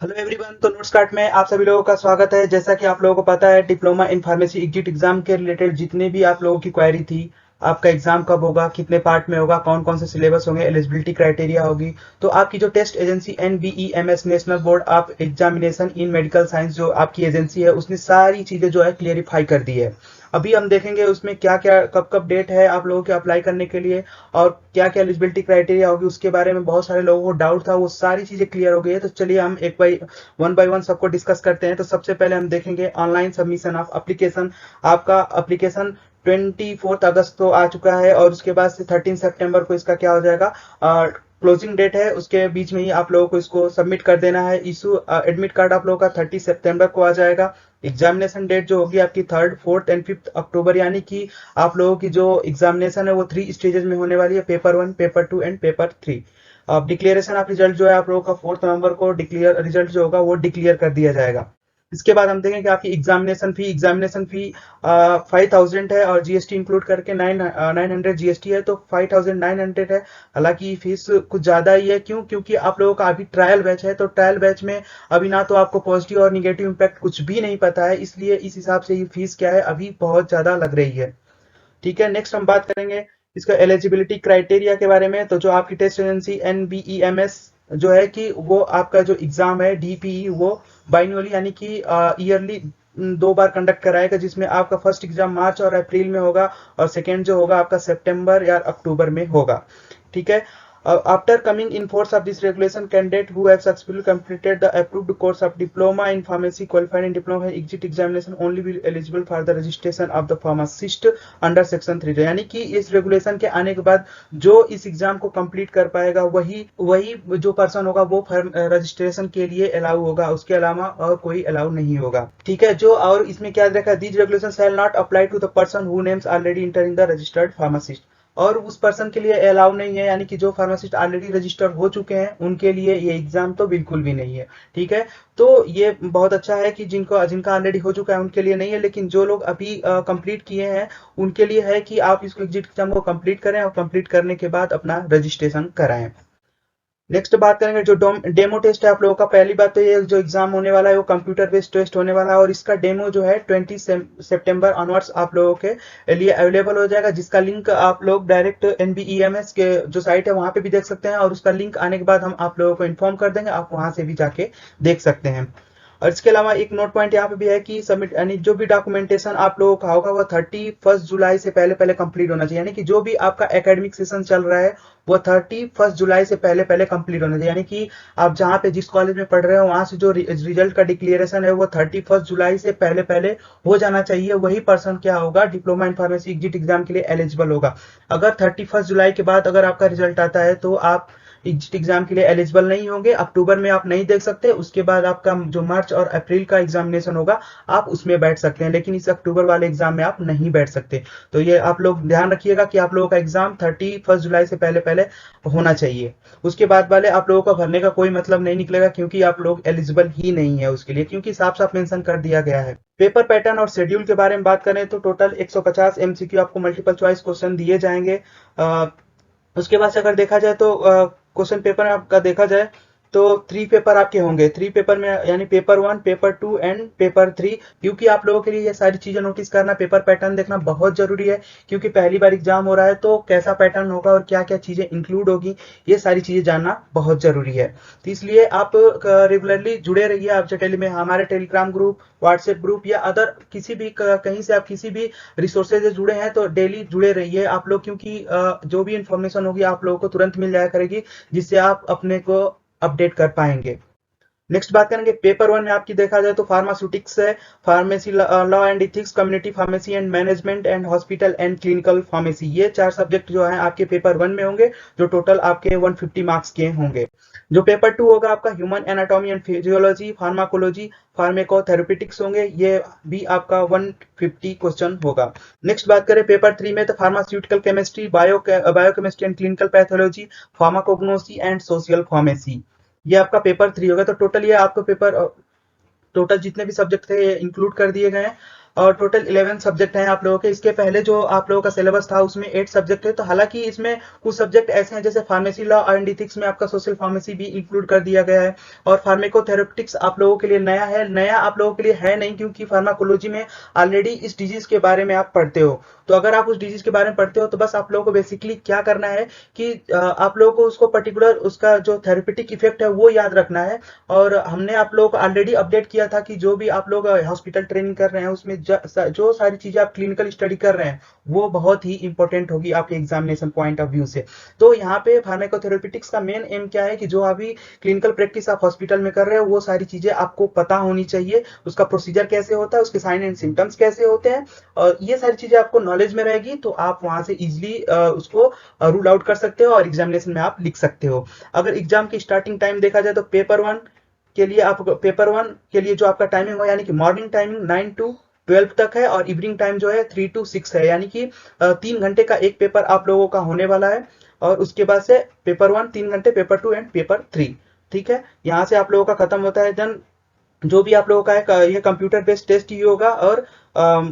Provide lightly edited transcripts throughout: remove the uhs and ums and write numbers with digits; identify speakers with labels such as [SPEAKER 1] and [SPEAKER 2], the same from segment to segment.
[SPEAKER 1] Hello everyone. तो notes card में आप सभी लोगों का स्वागत है। जैसा कि आप लोगों को पता है, diploma in pharmacy exit exam के रिलेटेड जितने भी आप लोगों की क्वेरी थी, आपका एग्जाम कब होगा, कितने पार्ट में होगा, कौन कौन से सिलेबस होंगे, एलिजिबिलिटी क्राइटेरिया होगी, तो आपकी जो test agency NBEMS National Board of Examination in Medical Science जो आपकी एजेंसी है, उसने सारी चीजें जो है क्लियरिफाई कर दी है। अभी हम देखेंगे उसमें क्या क्या कब कब डेट है आप लोगों के अप्लाई करने के लिए, और क्या क्या एलिजिबिलिटी क्राइटेरिया होगी। उसके बारे में बहुत सारे लोगों को डाउट था, वो सारी चीजें क्लियर हो गई है। तो चलिए हम एक बाई वन सबको डिस्कस करते हैं। तो सबसे पहले हम देखेंगे ऑनलाइन सबमिशन ऑफ एप्लीकेशन। आपका एप्लीकेशन 24 अगस्त को आ चुका है, और उसके बाद से 13 सितंबर को इसका क्या हो जाएगा, क्लोजिंग डेट है। उसके बीच में ही आप लोगों को इसको सबमिट कर देना है। इशू एडमिट कार्ड आप लोगों का 30 सितंबर को आ जाएगा। एग्जामिनेशन डेट जो होगी आपकी 3rd, 4th एंड 5th अक्टूबर, यानी कि आप लोगों की जो एग्जामिनेशन है वो 3 स्टेजेस में होने वाली है, पेपर 1, पेपर 2 एंड पेपर 3। अब डिक्लेरेशन ऑफ रिजल्ट जो है आप लोगों का 4 नवंबर को डिक्लेयर रिजल्ट जो होगा वो डिक्लेयर कर दिया जाएगा। इसके बाद हम देखेंगे कि आपकी एग्जामिनेशन फी 5,000 है, और जीएसटी इंक्लूड करके 900 जीएसटी है, तो 5,900 है। हालांकि फीस कुछ ज्यादा ही है। क्यों? क्योंकि आप लोगों का अभी ट्रायल बैच है, तो ट्रायल बैच में अभी ना तो आपको पॉजिटिव और निगेटिव इम्पैक्ट कुछ भी नहीं पता है, इसलिए इस हिसाब से ये फीस क्या है, अभी बहुत ज्यादा लग रही है। ठीक है, नेक्स्ट हम बात करेंगे इसका एलिजिबिलिटी क्राइटेरिया के बारे में। तो जो आपकी टेस्ट एजेंसी NBEMS जो है कि वो आपका जो एग्जाम है DPE वो बाइनअली यानी कि ईयरली 2 बार कंडक्ट कराएगा, जिसमें आपका फर्स्ट एग्जाम मार्च और अप्रैल में होगा, और सेकेंड जो होगा आपका सितंबर या अक्टूबर में होगा। ठीक है। After coming in force of this regulation, candidate who have successfully completed the approved course of diploma in pharmacy qualified in diploma exit examination only will eligible for the registration of the pharmacist under section 3। यानी कि इस regulation के आने के बाद जो इस exam को कंप्लीट कर पाएगा वही वही जो पर्सन होगा वो रजिस्ट्रेशन के लिए अलाउ होगा, उसके अलावा और कोई अलाउ नहीं होगा। ठीक है। जो और इसमें क्या देखा, these regulation shall not apply to the person who names already enter in the registered pharmacist. और उस पर्सन के लिए अलाउ नहीं है, यानी कि जो फार्मासिस्ट ऑलरेडी रजिस्टर हो चुके हैं उनके लिए ये एग्जाम तो बिल्कुल भी नहीं है। ठीक है। तो ये बहुत अच्छा है कि जिनका ऑलरेडी हो चुका है उनके लिए नहीं है, लेकिन जो लोग अभी कंप्लीट किए हैं उनके लिए है कि आप इसको एग्जिट एग्जाम को कंप्लीट करें, और कंप्लीट करने के बाद अपना रजिस्ट्रेशन कराएं। नेक्स्ट बात करेंगे जो डेमो टेस्ट है आप लोगों का। पहली बात तो ये जो एग्जाम होने वाला है वो कंप्यूटर बेस्ड टेस्ट होने वाला है, और इसका डेमो जो है 20 सितंबर ऑनवर्ड्स आप लोगों के लिए अवेलेबल हो जाएगा, जिसका लिंक आप लोग डायरेक्ट NBEMS के जो साइट है वहां पे भी देख सकते हैं, और उसका लिंक आने के बाद हम आप लोगों को इन्फॉर्म कर देंगे, आप वहां से भी जाके देख सकते हैं। और इसके अलावा एक नोट पॉइंट यहाँ पे भी है कि सबमिट यानी जो भी डॉक्यूमेंटेशन आप लोगों का होगा वो 31 जुलाई से पहले पहले कंप्लीट होना चाहिए। यानी कि जो भी आपका एकेडमिक सेशन चल रहा है वो 31 जुलाई से पहले पहले कंप्लीट होना चाहिए। यानी कि आप जहाँ पे जिस कॉलेज में पढ़ रहे हो वहां से जो रिजल्ट का डिक्लेरेशन है वो 31 जुलाई से पहले पहले हो जाना चाहिए। वही पर्सन क्या होगा, diploma in pharmacy exit exam के लिए एलिजिबल होगा। अगर 31 जुलाई के बाद अगर आपका रिजल्ट आता है तो आप एग्जिट एग्जाम के लिए एलिजिबल नहीं होंगे। अक्टूबर में आप नहीं देख सकते, उसके बाद आपका जो मार्च और अप्रैल का एग्जामिनेशन होगा आप उसमें बैठ सकते हैं, लेकिन इस अक्टूबर वाले एग्जाम में आप नहीं बैठ सकते। तो ये आप लोग ध्यान रखिएगा कि आप लोगों का एग्जाम 31 जुलाई से पहले पहले होना चाहिए। उसके बाद वाले आप लोगों का भरने का कोई मतलब नहीं निकलेगा, क्योंकि आप लोग एलिजिबल ही नहीं है उसके लिए, क्योंकि साफ साफ मेंशन कर दिया गया है। पेपर पैटर्न और शेड्यूल के बारे में बात करें तो टोटल 150 MCQ आपको मल्टीपल चॉइस क्वेश्चन दिए जाएंगे। उसके बाद से अगर देखा जाए तो क्वेश्चन पेपर में आपका देखा जाए तो 3 पेपर आपके होंगे। 3 पेपर में यानी पेपर 1, पेपर 2 एंड पेपर 3। क्योंकि आप लोगों के लिए ये सारी चीजें नोटिस करना, पेपर पैटर्न देखना बहुत जरूरी है, क्योंकि पहली बार एग्जाम हो रहा है तो कैसा पैटर्न होगा और क्या क्या चीजें इंक्लूड होगी ये सारी चीजें जानना बहुत जरूरी है। तो इसलिए आप रेगुलरली जुड़े रहिए। आप जो में हमारे टेलीग्राम ग्रुप, व्हाट्सएप ग्रुप या अदर किसी भी कहीं से आप किसी भी रिसोर्सेज से जुड़े हैं तो डेली जुड़े रहिए आप लोग, क्योंकि जो भी इंफॉर्मेशन होगी आप लोगों को तुरंत मिल जाया करेगी, जिससे आप अपने को अपडेट कर पाएंगे। नेक्स्ट बात करेंगे पेपर 1 में आपकी देखा जाए तो फार्मास्यूटिक्स है, pharmacy law and ethics, community pharmacy and management and hospital and clinical pharmacy. ये 4 सब्जेक्ट जो है आपके पेपर 1 में होंगे, जो टोटल आपके 150 मार्क्स के होंगे। जो पेपर 2 होगा आपका human anatomy and physiology, pharmacology, pharmacotherapeutics होंगे, ये भी आपका 150 क्वेश्चन होगा। नेक्स्ट बात करें पेपर 3 में तो pharmaceutical chemistry, biochemistry and clinical pathology, pharmacognosy and social pharmacy. ये आपका पेपर 3 होगा। तो टोटल ये आपको पेपर टोटल जितने भी सब्जेक्ट थे इंक्लूड कर दिए गए हैं। और टोटल 11 सब्जेक्ट हैं आप लोगों के। इसके पहले जो आप लोगों का सिलेबस था उसमें 8 सब्जेक्ट है, तो हालांकि इसमें कुछ सब्जेक्ट ऐसे हैं जैसे फार्मेसी लॉ एंड इथिक्स में आपका सोशल फार्मेसी भी इंक्लूड कर दिया गया है। और फार्मेकोथेरेपेटिक्स आप लोगों के लिए नया है, नया आप लोगों के लिए है नहीं, क्योंकि फार्माकोलॉजी में ऑलरेडी इस डिजीज के बारे में आप पढ़ते हो। तो अगर आप उस डिजीज के बारे में पढ़ते हो तो बस आप लोगों को बेसिकली क्या करना है कि आप लोगों को उसको पर्टिकुलर उसका जो थेरेपेटिक इफेक्ट है वो याद रखना है। और हमने आप लोगों को ऑलरेडी अपडेट किया था कि जो भी आप लोग हॉस्पिटल ट्रेनिंग कर रहे हैं उसमें जो सारी चीजें आप क्लिनिकल स्टडी कर रहे हैं वो बहुत ही इंपॉर्टेंट होगी आपके एग्जामिनेशन पॉइंट ऑफ व्यू से। तो यहाँ पे फार्माकोथेरेपेटिक्स का मेन एम क्या है कि जो अभी क्लिनिकल प्रैक्टिस आप हॉस्पिटल में कर रहे हो वो सारी चीजें आपको पता होनी चाहिए, उसका प्रोसीजर कैसे होता है, उसके साइन एंड सिम्टम्स कैसे होते हैं, और ये सारी चीजें आपको नॉलेज में रहेगी तो आप वहां से इजिली उसको रूल आउट कर सकते हो और एग्जामिनेशन में आप लिख सकते हो। अगर एग्जाम की स्टार्टिंग टाइम देखा जाए तो पेपर वन के लिए जो आपका टाइमिंग हो यानी कि मॉर्निंग टाइमिंग 9 to 12 तक है, और इवनिंग टाइम जो है 3 to 6 है, यानी कि 3 घंटे का एक पेपर आप लोगों का होने वाला है। और उसके बाद से पेपर 1 3 घंटे, पेपर 2 एंड पेपर 3। ठीक है, यहाँ से आप लोगों का खत्म होता है। देन जो भी आप लोगों का है ये कंप्यूटर बेस्ड टेस्ट ही होगा। और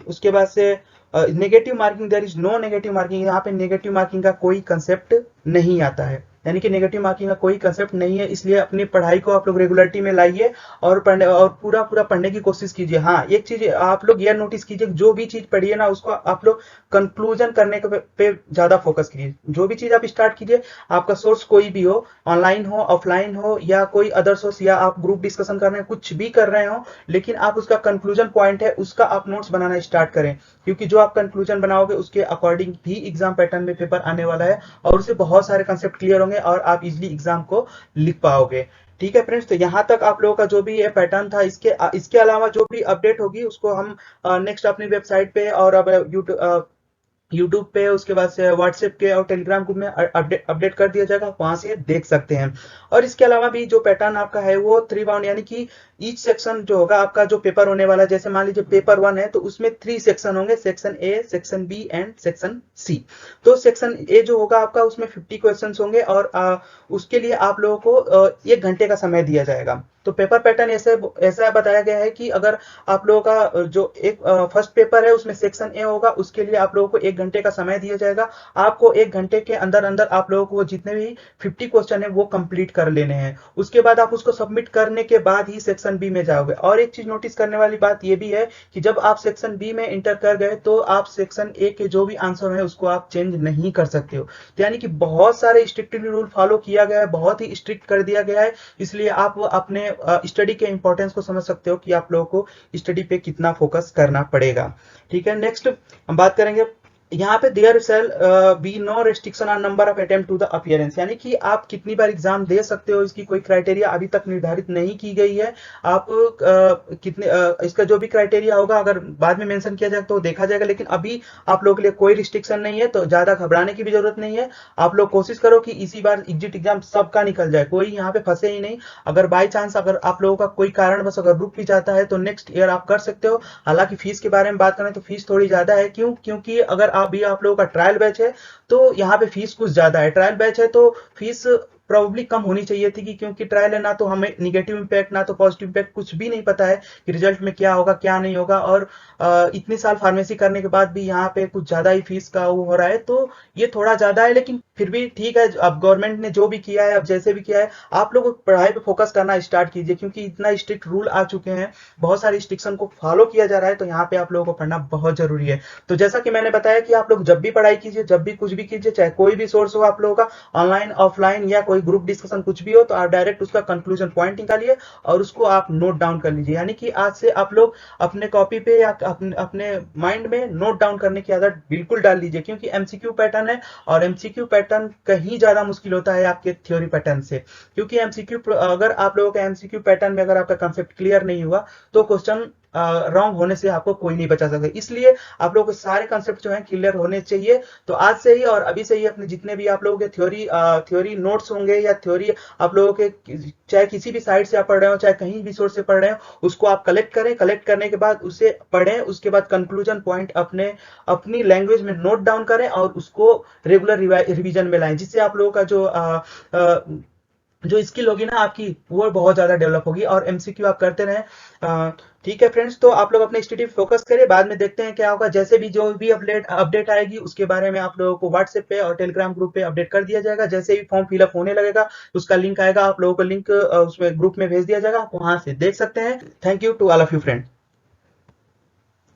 [SPEAKER 1] उसके बाद से negative marking, there is no negative marking, यहाँ पे नेगेटिव मार्किंग का कोई कंसेप्ट नहीं आता है, यानी कि नेगेटिव मार्किंग का कोई कंसेप्ट नहीं है। इसलिए अपनी पढ़ाई को आप लोग रेगुलरिटी में लाइए और पढ़ने और पूरा पूरा पढ़ने की कोशिश कीजिए। हाँ, एक चीज आप लोग यह नोटिस कीजिए, जो भी चीज पढ़िए ना उसको आप लोग कंक्लूजन करने पे ज्यादा फोकस कीजिए। जो भी चीज आप स्टार्ट कीजिए, आपका सोर्स कोई भी हो, ऑनलाइन हो, ऑफलाइन हो, या कोई अदर सोर्स, या आप ग्रुप डिस्कशन कर रहे हैं, कुछ भी कर रहे हो, लेकिन आप उसका कंक्लूजन पॉइंट है उसका आप नोट्स बनाना स्टार्ट करें। क्योंकि जो आप कंक्लूजन बनाओगे उसके अकॉर्डिंग ही एग्जाम पैटर्न में पेपर आने वाला है, और उससे बहुत सारे कंसेप्ट क्लियर होंगे और आप इजिली एग्जाम को लिख पाओगे। ठीक है फ्रेंड्स, तो यहाँ तक आप लोगों का जो भी ये पैटर्न था, इसके अलावा जो भी अपडेट होगी उसको हम नेक्स्ट अपनी वेबसाइट पे और अब यूट्यूब पे, उसके बाद से व्हाट्सएप के और टेलीग्राम ग्रुप में अपडेट कर दिया जाएगा, वहां से देख सकते हैं। और इसके अलावा भी जो पैटर्न आपका है वो 3 बाउंड, यानी कि ईच सेक्शन जो होगा आपका जो पेपर होने वाला है, जैसे मान लीजिए पेपर 1 है तो उसमें 3 सेक्शन होंगे, section A, section B and section C. तो सेक्शन ए जो होगा आपका उसमें 50 क्वेश्चन होंगे, और उसके लिए आप लोगों को 1 घंटे का समय दिया जाएगा। तो पेपर पैटर्न ऐसा बताया गया है कि अगर आप लोगों का जो एक फर्स्ट पेपर है उसमें सेक्शन ए होगा, उसके लिए आप लोगों को 1 घंटे का समय दिया जाएगा। आपको 1 घंटे के अंदर अंदर आप लोगों को जितने भी 50 क्वेश्चन है वो कंप्लीट कर लेने हैं। उसके बाद आप उसको सबमिट करने के बाद ही सेक्शन बी में जाओगे। और एक चीज नोटिस करने वाली बात ये भी है कि जब आप सेक्शन बी में इंटर कर गए तो आप सेक्शन ए के जो भी आंसर है उसको आप चेंज नहीं कर सकते हो। तो यानी कि बहुत सारे स्ट्रिक्टली रूल फॉलो किया गया है, बहुत ही स्ट्रिक्ट कर दिया गया है। इसलिए आप अपने स्टडी के इंपॉर्टेंस को समझ सकते हो कि आप लोगों को स्टडी पे कितना फोकस करना पड़ेगा। ठीक है, नेक्स्ट हम बात करेंगे यहाँ पे there shall be no restriction on number of attempt to the appearance, यानी कि आप कितनी बार एग्जाम दे सकते हो इसकी कोई क्राइटेरिया अभी तक निर्धारित नहीं की गई है। आप कितने इसका जो भी क्राइटेरिया होगा अगर बाद में मेंशन किया जाए तो देखा जाएगा, लेकिन अभी आप लोगों के लिए कोई रिस्ट्रिक्शन नहीं है, तो ज्यादा घबराने की भी जरूरत नहीं है। आप लोग कोशिश करो कि इसी बार एग्जिट एग्जाम सबका निकल जाए, कोई यहाँ पे फंसे ही नहीं। अगर बाई चांस अगर आप लोगों का कोई कारणवश अगर रुक भी जाता है तो नेक्स्ट ईयर आप कर सकते हो। हालांकि फीस के बारे में बात करें तो फीस थोड़ी ज्यादा है, क्योंकि अगर अभी आप लोगों का ट्रायल बैच है तो यहाँ पे फीस कुछ ज्यादा है। ट्रायल बैच है तो फीस प्रोबेबली कम होनी चाहिए थी, क्योंकि ट्रायल है ना, तो हमें निगेटिव इंपैक्ट ना तो पॉजिटिव इंपैक्ट, कुछ भी नहीं पता है कि रिजल्ट में क्या होगा क्या नहीं होगा। और इतने साल फार्मेसी करने के बाद भी यहाँ पे कुछ ज्यादा ही फीस का वो हो रहा है, तो ये थोड़ा ज्यादा है, लेकिन फिर भी ठीक है। अब गवर्नमेंट ने जो भी किया है, अब जैसे भी किया है, आप लोग पढ़ाई पे फोकस करना स्टार्ट कीजिए, क्योंकि इतना स्ट्रिक्ट रूल आ चुके हैं, बहुत सारे रिस्ट्रिक्शन को फॉलो किया जा रहा है, तो यहाँ पे आप लोगों को पढ़ना बहुत जरूरी है। तो जैसा कि मैंने बताया कि आप लोग जब भी पढ़ाई कीजिए, जब भी कुछ भी कीजिए, चाहे कोई भी सोर्स हो आप लोगों का, ऑनलाइन ऑफलाइन या कोई ग्रुप डिस्कशन कुछ भी हो, तो आप डायरेक्ट उसका कंक्लूजन पॉइंट निकालिए और उसको आप नोट डाउन कर लीजिए। यानी कि आज से आप लोग अपने कॉपी पे या अपने माइंड में नोट डाउन करने की आदत बिल्कुल डाल लीजिए, क्योंकि एमसीक्यू पैटर्न है और एमसीक्यू पैटर्न कहीं ज्यादा मुश्किल होता है आपके थ्योरी पैटर्न से। क्योंकि एमसीक्यू अगर आप लोगों का एमसीक्यू पैटर्न में अगर आपका कंसेप्ट क्लियर नहीं हुआ तो क्वेश्चन रॉन्ग होने से आपको कोई नहीं बचा सकता। इसलिए आप लोगों को सारे कंसेप्ट जो हैं क्लियर होने चाहिए। तो आज से ही और अभी से ही अपने जितने भी आप लोगों के थ्योरी नोट्स होंगे या थ्योरी आप लोगों के, चाहे किसी भी साइट से आप पढ़ रहे हो चाहे कहीं भी सोर्स से पढ़ रहे हो, उसको आप कलेक्ट करें। कलेक्ट करने के बाद उसे पढ़ें, उसके बाद कंक्लूजन पॉइंट अपनी लैंग्वेज में नोट डाउन करें और उसको रेगुलर रिवीजन में लाएं, जिससे आप लोगों का जो जो स्किल होगी ना आपकी, वो बहुत ज़्यादा डेवलप होगी, और एमसीक्यू आप करते रहें। ठीक है फ्रेंड्स, तो आप लोग अपने स्टडी पे फोकस करें, बाद में देखते हैं क्या होगा। जैसे भी जो भी अपडेट अपडेट आएगी उसके बारे में आप लोगों को व्हाट्सएप पे और टेलीग्राम ग्रुप पे अपडेट कर दिया जाएगा। जैसे ही फॉर्म फिलअप होने लगेगा, उसका लिंक आएगा, आप लोगों को लिंक उसमें ग्रुप में भेज दिया जाएगा, आप वहां से देख सकते हैं। Thank you to all of you friend.